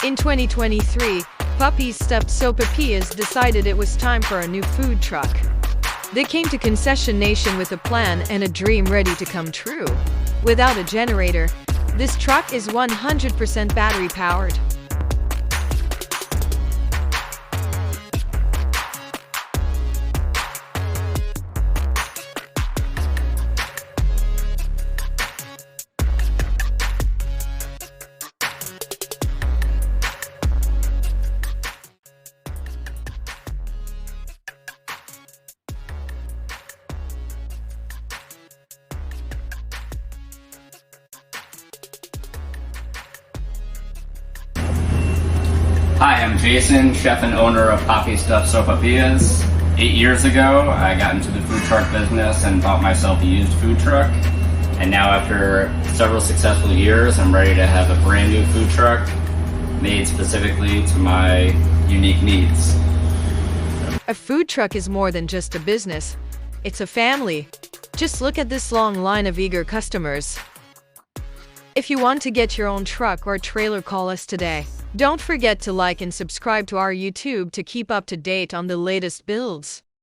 In 2023, Papi's step Sopapillas decided it was time for a new food truck. They came to Concession Nation with a plan and a dream ready to come true. Without a generator, this truck is 100% battery powered. Hi, I'm Jason, chef and owner of Papi Stuffed Sopapillas. 8 years ago, I got into the food truck business and bought myself a used food truck. And now after several successful years, I'm ready to have a brand new food truck made specifically to my unique needs. A food truck is more than just a business. It's a family. Just look at this long line of eager customers. If you want to get your own truck or trailer, call us today. Don't forget to like and subscribe to our YouTube to keep up to date on the latest builds.